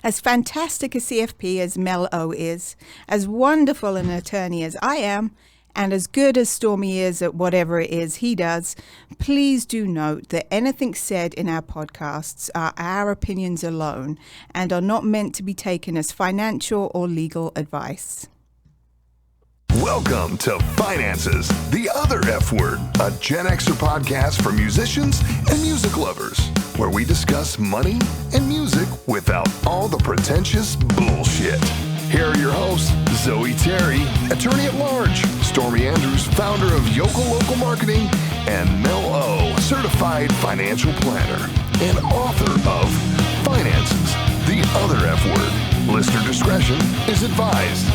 As fantastic a CFP as Mel O is, as wonderful an attorney as I am, and as good as Stormy is at whatever it is he does, please do note that anything said in our podcasts are our opinions alone and are not meant to be taken as financial or legal advice. Welcome to Finances, the Other F Word, a Gen Xer podcast for musicians and music lovers, where we discuss money and music without all the pretentious bullshit. Here are your hosts, Zoe Terry, attorney at large, Stormy Andrews, founder of Yokel Local Marketing, and Mel O, certified financial planner and author of Finances, the Other F Word. Listener discretion is advised.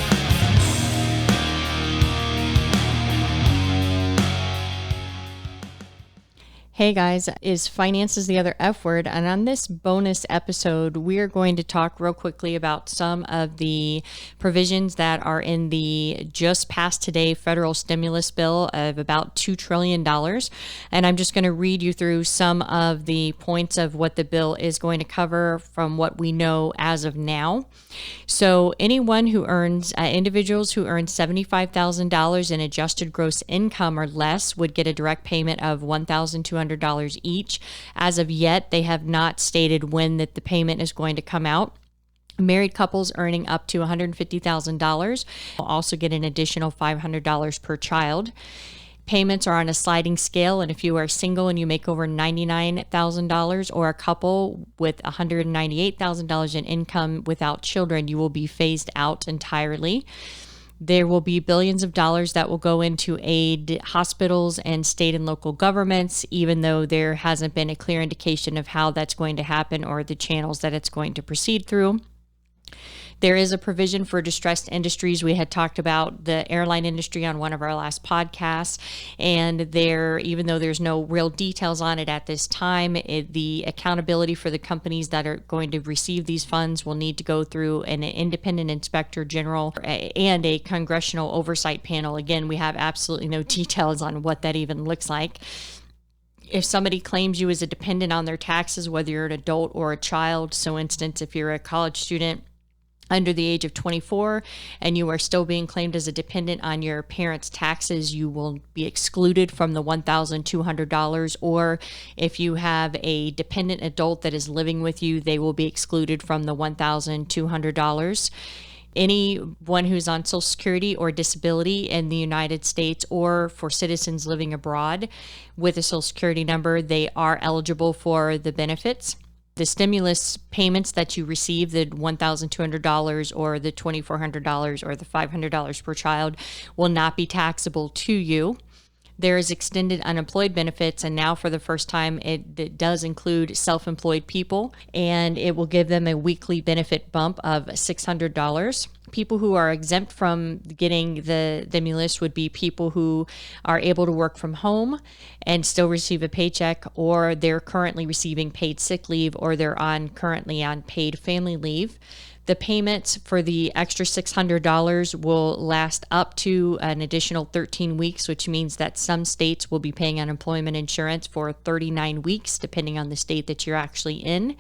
Hey guys, is Finances the Other F Word, and on this bonus episode, we are going to talk real quickly about some of the provisions that are in the just passed today federal stimulus bill of about $2 trillion. And I'm just going to read you through some of the points of what the bill is going to cover from what we know as of now. So anyone who earns, individuals who earn $75,000 in adjusted gross income or less would get a direct payment of $1,200 each. As of yet, they have not stated when that the payment is going to come out. Married couples earning up to $150,000 will also get an additional $500 per child. Payments are on a sliding scale, and if you are single and you make over $99,000 or a couple with $198,000 in income without children, you will be phased out entirely. There will be billions of dollars that will go into aid hospitals and state and local governments, even though there hasn't been a clear indication of how that's going to happen or the channels that it's going to proceed through. There is a provision for distressed industries. We had talked about the airline industry on one of our last podcasts, and there, even though there's no real details on it at this time, the accountability for the companies that are going to receive these funds will need to go through an independent inspector general and a congressional oversight panel. Again, we have absolutely no details on what that even looks like. If somebody claims you as a dependent on their taxes, whether you're an adult or a child, so instance, if you're a college student under the age of 24 and you are still being claimed as a dependent on your parents' taxes, you will be excluded from the $1,200. Or if you have a dependent adult that is living with you, they will be excluded from the $1,200. Anyone who's on Social Security or disability in the United States, or for citizens living abroad with a Social Security number, they are eligible for the benefits. The stimulus payments that you receive, the $1,200 or the $2,400 or the $500 per child, will not be taxable to you. There is extended unemployed benefits, and now for the first time, it does include self-employed people, and it will give them a weekly benefit bump of $600. People who are exempt from getting the stimulus would be people who are able to work from home and still receive a paycheck, or they're currently receiving paid sick leave, or they're currently on paid family leave. The payments for the extra $600 will last up to an additional 13 weeks, which means that some states will be paying unemployment insurance for 39 weeks, depending on the state that you're actually in.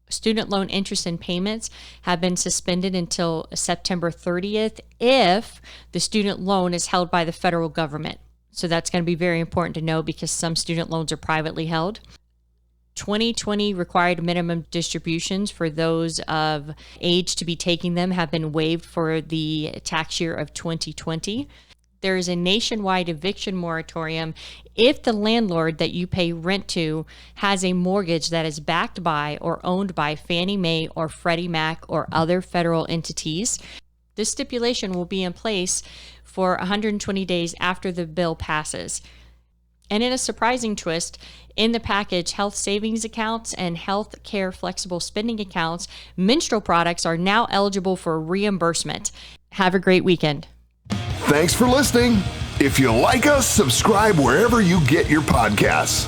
Student loan interest and payments have been suspended until September 30th if the student loan is held by the federal government. So that's going to be very important to know because some student loans are privately held. 2020 required minimum distributions for those of age to be taking them have been waived for the tax year of 2020. There is a nationwide eviction moratorium if the landlord that you pay rent to has a mortgage that is backed by or owned by Fannie Mae or Freddie Mac or other federal entities. This stipulation will be in place for 120 days after the bill passes. And in a surprising twist, in the package, health savings accounts and health care flexible spending accounts, menstrual products are now eligible for reimbursement. Have a great weekend. Thanks for listening. If you like us, subscribe wherever you get your podcasts.